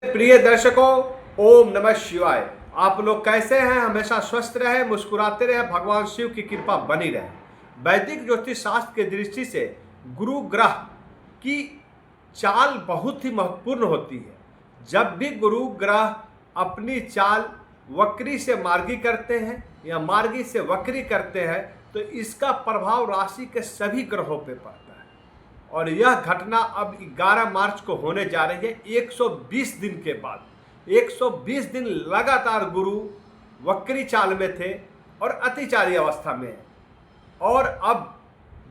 प्रिय दर्शकों, ओम नमः शिवाय। आप लोग कैसे हैं? हमेशा स्वस्थ रहे, मुस्कुराते रहे, भगवान शिव की कृपा बनी रहे। वैदिक ज्योतिष शास्त्र की दृष्टि से गुरु ग्रह की चाल बहुत ही महत्वपूर्ण होती है। जब भी गुरु ग्रह अपनी चाल वक्री से मार्गी करते हैं या मार्गी से वक्री करते हैं तो इसका प्रभाव राशि के सभी ग्रहों पर पड़ता है। और यह घटना अब 11 मार्च को होने जा रही है। 120 दिन के बाद 120 दिन लगातार गुरु वक्री चाल में थे और अतिचारी अवस्था में है। और अब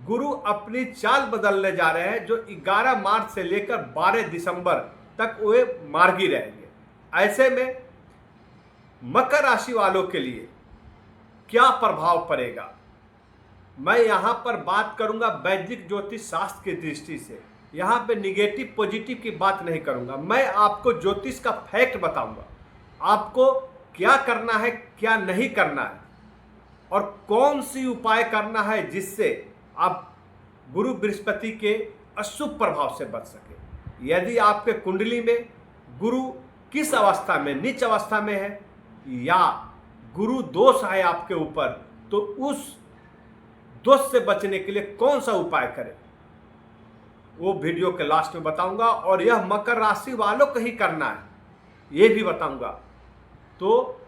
गुरु अपनी चाल बदलने जा रहे हैं, जो 11 मार्च से लेकर 12 दिसंबर तक वे मार्गी रहेंगे। ऐसे में मकर राशि वालों के लिए क्या प्रभाव पड़ेगा, मैं यहाँ पर बात करूँगा वैदिक ज्योतिष शास्त्र की दृष्टि से। यहाँ पे निगेटिव पॉजिटिव की बात नहीं करूँगा, मैं आपको ज्योतिष का फैक्ट बताऊँगा। आपको क्या करना है, क्या नहीं करना है और कौन सी उपाय करना है जिससे आप गुरु बृहस्पति के अशुभ प्रभाव से बच सके। यदि आपके कुंडली में गुरु किस अवस्था में, नीच अवस्था में है या गुरु दोष है आपके ऊपर, तो उस दोष से बचने के लिए कौन सा उपाय करें वो वीडियो के लास्ट में बताऊंगा। और यह मकर राशि वालों को ही करना है ये भी बताऊंगा। तो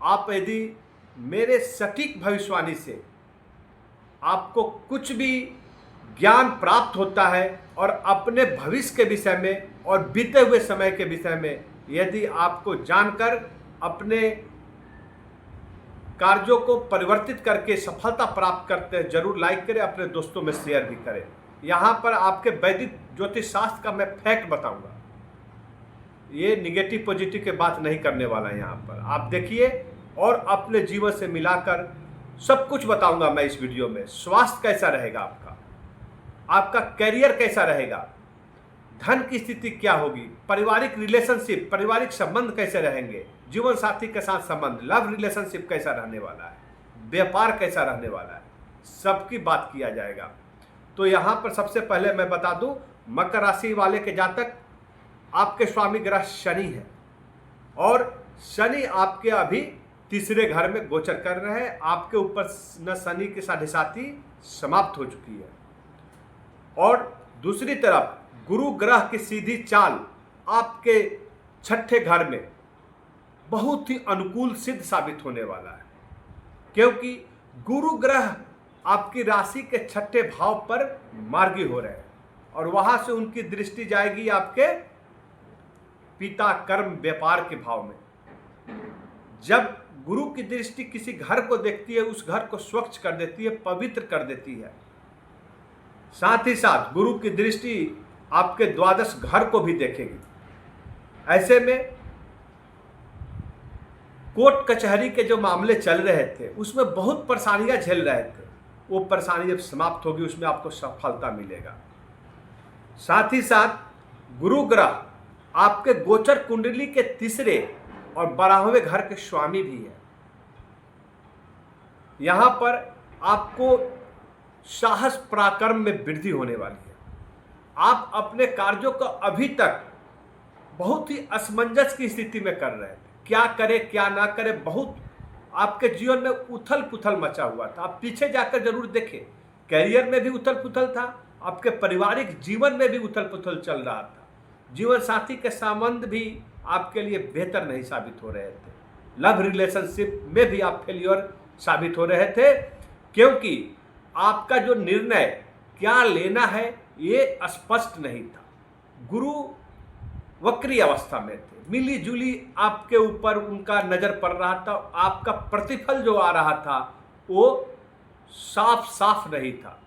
आप यदि मेरे सटीक भविष्यवाणी से आपको कुछ भी ज्ञान प्राप्त होता है और अपने भविष्य के विषय में और बीते हुए समय के विषय में यदि आपको जानकर अपने कार्यों को परिवर्तित करके सफलता प्राप्त करते हैं, जरूर लाइक करें, अपने दोस्तों में शेयर भी करें। यहाँ पर आपके वैदिक ज्योतिष शास्त्र का मैं फैक्ट बताऊंगा, ये निगेटिव पॉजिटिव की बात नहीं करने वाला है। यहाँ पर आप देखिए और अपने जीवन से मिलाकर सब कुछ बताऊंगा मैं इस वीडियो में। स्वास्थ्य कैसा रहेगा आपका करियर कैसा रहेगा, धन की स्थिति क्या होगी, पारिवारिक रिलेशनशिप, पारिवारिक संबंध कैसे रहेंगे, जीवन साथी के साथ संबंध, लव रिलेशनशिप कैसा रहने वाला है, व्यापार कैसा रहने वाला है, सबकी बात किया जाएगा। तो यहाँ पर सबसे पहले मैं बता दूं, मकर राशि वाले के जातक आपके स्वामी ग्रह शनि है और शनि आपके अभी तीसरे घर में गोचर कर रहे हैं। आपके ऊपर न शनि की साढ़ेसाती समाप्त हो चुकी है और दूसरी तरफ गुरु ग्रह की सीधी चाल आपके छठे घर में बहुत ही अनुकूल सिद्ध साबित होने वाला है, क्योंकि गुरु ग्रह आपकी राशि के छठे भाव पर मार्गी हो रहे हैं और वहां से उनकी दृष्टि जाएगी आपके पिता कर्म व्यापार के भाव में। जब गुरु की दृष्टि किसी घर को देखती है, उस घर को स्वच्छ कर देती है, पवित्र कर देती है। साथ ही साथ गुरु की दृष्टि आपके द्वादश घर को भी देखेगी। ऐसे में कोर्ट कचहरी के जो मामले चल रहे थे उसमें बहुत परेशानियां झेल रहे थे, वो परेशानी जब समाप्त होगी उसमें आपको सफलता मिलेगा। साथ ही साथ गुरु ग्रह आपके गोचर कुंडली के तीसरे और 12वें घर के स्वामी भी है। यहां पर आपको साहस पराक्रम में वृद्धि होने वाली है। आप अपने कार्यों को अभी तक बहुत ही असमंजस की स्थिति में कर रहे थे, क्या करें क्या ना करें, बहुत आपके जीवन में उथल पुथल मचा हुआ था। आप पीछे जाकर जरूर देखें, कैरियर में भी उथल पुथल था, आपके पारिवारिक जीवन में भी उथल पुथल चल रहा था, जीवन साथी के संबंध भी आपके लिए बेहतर नहीं साबित हो रहे थे, लव रिलेशनशिप में भी आप फेलियर साबित हो रहे थे, क्योंकि आपका जो निर्णय क्या लेना है ये स्पष्ट नहीं था। गुरु वक्री अवस्था में थे, मिली जुली आपके ऊपर उनका नजर पड़ रहा था, आपका प्रतिफल जो आ रहा था वो साफ साफ नहीं था।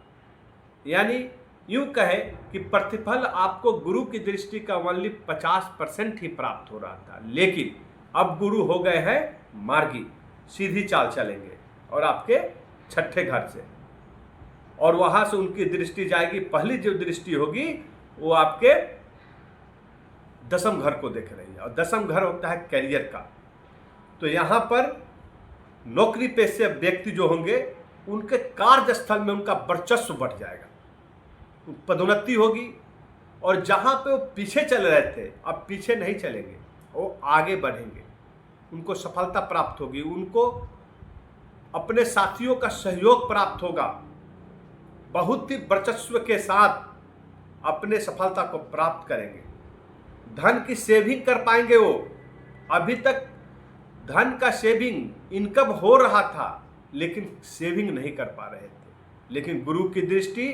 यानी यूं कहे कि प्रतिफल आपको गुरु की दृष्टि का ओनली 50% ही प्राप्त हो रहा था। लेकिन अब गुरु हो गए हैं मार्गी, सीधी चाल चलेंगे और आपके छठे घर से, और वहां से उनकी दृष्टि जाएगी। पहली जो दृष्टि होगी वो आपके दसम घर को देख रही है और दसम घर होता है करियर का। तो यहां पर नौकरी पेशे व्यक्ति जो होंगे उनके कार्यस्थल में उनका वर्चस्व बढ़ जाएगा, पदोन्नति होगी और जहां पे वो पीछे चल रहे थे अब पीछे नहीं चलेंगे, वो आगे बढ़ेंगे, उनको सफलता प्राप्त होगी, उनको अपने साथियों का सहयोग प्राप्त होगा, बहुत ही वर्चस्व के साथ अपने सफलता को प्राप्त करेंगे। धन की सेविंग कर पाएंगे वो। अभी तक धन का सेविंग इनकम हो रहा था लेकिन सेविंग नहीं कर पा रहे थे, लेकिन गुरु की दृष्टि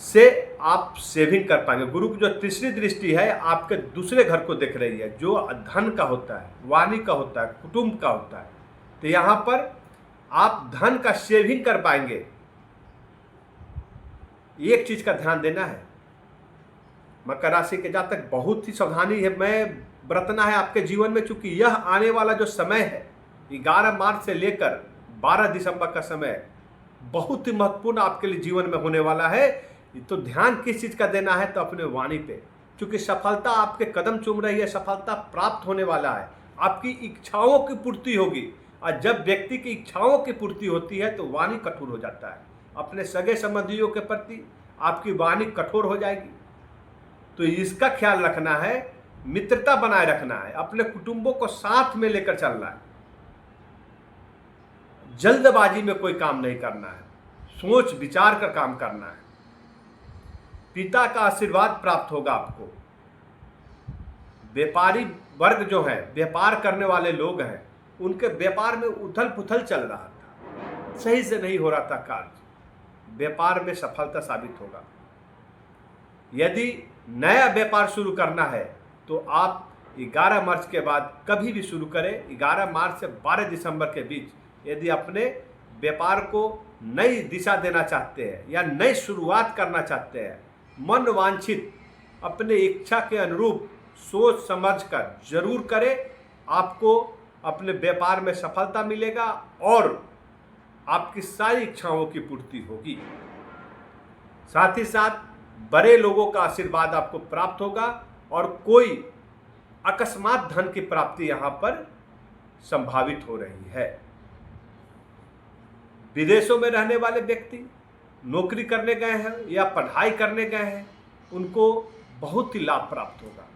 से आप सेविंग कर पाएंगे। गुरु की जो तीसरी दृष्टि है आपके दूसरे घर को देख रही है, जो धन का होता है, वाणी का होता है, कुटुंब का होता है। तो यहाँ पर आप धन का सेविंग कर पाएंगे। एक चीज का ध्यान देना है, मकर राशि के जातक बहुत ही सावधानी है मैं बरतना है आपके जीवन में, चूंकि यह आने वाला जो समय है 11 मार्च से लेकर 12 दिसंबर का समय बहुत ही महत्वपूर्ण आपके लिए जीवन में होने वाला है। तो ध्यान किस चीज का देना है, तो अपने वाणी पे, क्योंकि सफलता आपके कदम चूम रही है, सफलता प्राप्त होने वाला है, आपकी इच्छाओं की पूर्ति होगी। और जब व्यक्ति की इच्छाओं की पूर्ति होती है तो वाणी कठोर हो जाता है। अपने सगे संबंधियों के प्रति आपकी वाणी कठोर हो जाएगी। तो इसका ख्याल रखना है, मित्रता बनाए रखना है, अपने कुटुंबों को साथ में लेकर चलना है। जल्दबाजी में कोई काम नहीं करना है, सोच विचार कर काम करना है। पिता का आशीर्वाद प्राप्त होगा आपको। व्यापारी वर्ग जो है, व्यापार करने वाले लोग हैं, उनके व्यापार में उथल पुथल चल रहा था, सही से नहीं हो रहा था कार्य, व्यापार में सफलता साबित होगा। यदि नया व्यापार शुरू करना है तो आप 11 मार्च के बाद कभी भी शुरू करें। 11 मार्च से 12 दिसंबर के बीच यदि अपने व्यापार को नई दिशा देना चाहते हैं या नई शुरुआत करना चाहते हैं, मन वांछित अपने इच्छा के अनुरूप सोच समझ कर जरूर करें। आपको अपने व्यापार में सफलता मिलेगा और आपकी सारी इच्छाओं की पूर्ति होगी। साथ ही साथ बड़े लोगों का आशीर्वाद आपको प्राप्त होगा और कोई अकस्मात धन की प्राप्ति यहां पर संभावित हो रही है। विदेशों में रहने वाले व्यक्ति नौकरी करने गए हैं या पढ़ाई करने गए हैं, उनको बहुत ही लाभ प्राप्त होगा,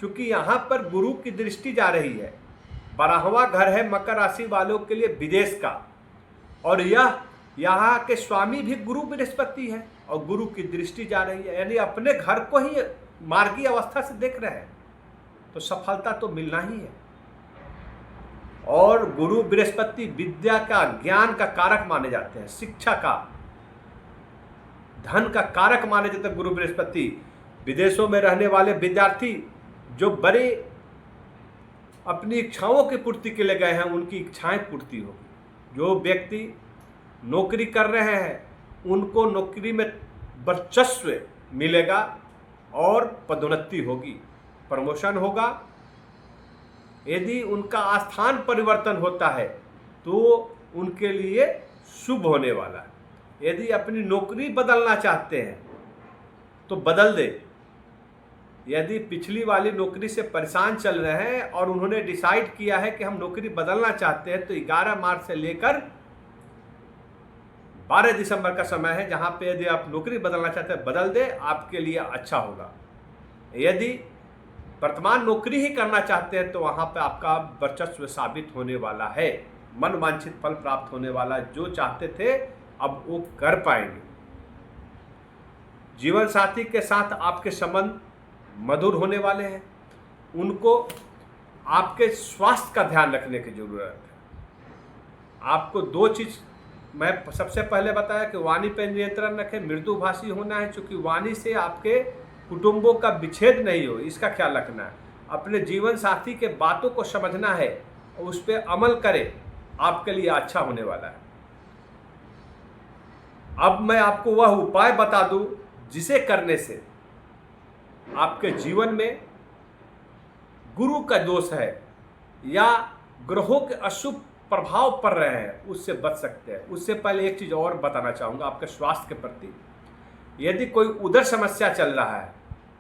क्योंकि यहाँ पर गुरु की दृष्टि जा रही है। 12वां घर है मकर राशि वालों के लिए विदेश का, और यह यहाँ के स्वामी भी गुरु बृहस्पति है और गुरु की दृष्टि जा रही है, यानी अपने घर को ही मार्गी अवस्था से देख रहे हैं, तो सफलता तो मिलना ही है। और गुरु बृहस्पति विद्या का, ज्ञान का कारक माने जाते हैं, शिक्षा का, धन का कारक माने जाते हैं गुरु बृहस्पति। विदेशों में रहने वाले विद्यार्थी जो बड़े अपनी इच्छाओं की पूर्ति के लिए गए हैं, उनकी इच्छाएं पूर्ति होगी। जो व्यक्ति नौकरी कर रहे हैं उनको नौकरी में वर्चस्व मिलेगा और पदोन्नति होगी, प्रमोशन होगा। यदि उनका स्थान परिवर्तन होता है तो उनके लिए शुभ होने वाला है। यदि अपनी नौकरी बदलना चाहते हैं तो बदल दे। यदि पिछली वाली नौकरी से परेशान चल रहे हैं और उन्होंने डिसाइड किया है कि हम नौकरी बदलना चाहते हैं, तो 11 मार्च से लेकर 12 दिसंबर का समय है जहां पे यदि आप नौकरी बदलना चाहते हैं, बदल दे, आपके लिए अच्छा होगा। यदि वर्तमान नौकरी ही करना चाहते हैं तो वहां पे आपका वर्चस्व साबित होने वाला है, मन वांछित फल प्राप्त होने वाला। जो चाहते थे अब वो कर पाएंगे। जीवन साथी के साथ आपके संबंध मधुर होने वाले हैं। उनको आपके स्वास्थ्य का ध्यान रखने की जरूरत है। आपको 2 चीज मैं सबसे पहले बताया कि वाणी पर नियंत्रण रखें, मृदुभाषी होना है, क्योंकि वाणी से आपके कुटुंबों का विच्छेद नहीं हो, इसका ख्याल रखना है। अपने जीवन साथी के बातों को समझना है और उस पर अमल करें, आपके लिए अच्छा होने वाला है। अब मैं आपको वह उपाय बता दूं जिसे करने से आपके जीवन में गुरु का दोष है या ग्रहों के अशुभ प्रभाव पड़ रहे हैं, उससे बच सकते हैं। उससे पहले एक चीज और बताना चाहूँगा आपके स्वास्थ्य के प्रति। यदि कोई उधर समस्या चल रहा है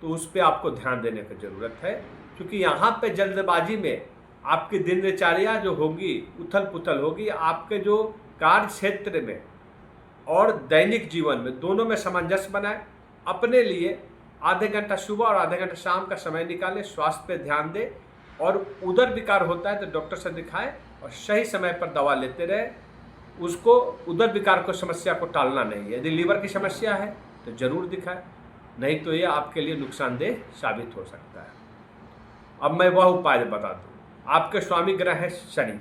तो उस पर आपको ध्यान देने की जरूरत है, क्योंकि यहाँ पे जल्दबाजी में आपकी दिनचर्या जो होगी उथल पुथल होगी। आपके जो कार्य क्षेत्र में और दैनिक जीवन में दोनों में सामंजस्य बनाए। अपने लिए आधे घंटा सुबह और आधे घंटा शाम का समय निकालें, स्वास्थ्य पे ध्यान दें और उदर विकार होता है तो डॉक्टर से दिखाएं और सही समय पर दवा लेते रहें। उसको उदर विकार को समस्या को टालना नहीं है। यदि लीवर की समस्या है तो ज़रूर दिखाएं, नहीं तो ये आपके लिए नुकसानदेह साबित हो सकता है। अब मैं वह उपाय बता दूँ। आपके स्वामी ग्रह है शनि।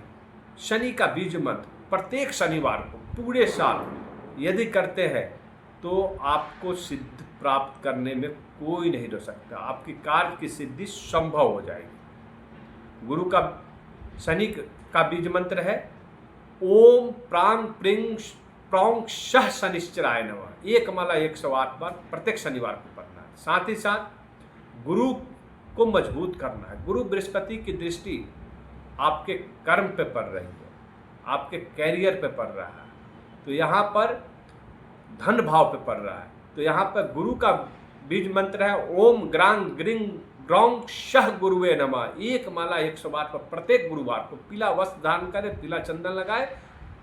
शनि का बीज मंत्र प्रत्येक शनिवार को पूरे साल यदि करते हैं तो आपको सिद्ध प्राप्त करने में कोई नहीं रोक सकता। आपकी कार्य की सिद्धि संभव हो जाएगी। गुरु का शनि का बीज मंत्र है ओम प्रांग प्रिंग प्रौंग शह शनिश्चराय नमः। एक माला 108 बार प्रत्येक शनिवार को पढ़ना है। साथ ही साथ गुरु को मजबूत करना है। गुरु बृहस्पति की दृष्टि आपके कर्म पे पड़ रही है, आपके कैरियर पे पड़ रहा है, तो यहाँ पर धन भाव पे पड़ रहा है, तो यहाँ पर गुरु का बीज मंत्र है ओम ग्रांग ग्रिंग ग्रौंग शह गुरुवे नमः। एक माला 108 पर प्रत्येक गुरुवार को पीला वस्त्र धारण करें, पीला चंदन लगाए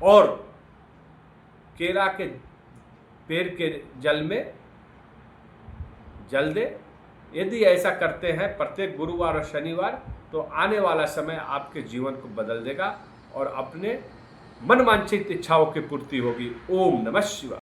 और केला के पेड़ के जल में जल दे। यदि ऐसा करते हैं प्रत्येक गुरुवार और शनिवार तो आने वाला समय आपके जीवन को बदल देगा और अपने मनवांछित इच्छाओं की पूर्ति होगी। ओम नमः शिवाय।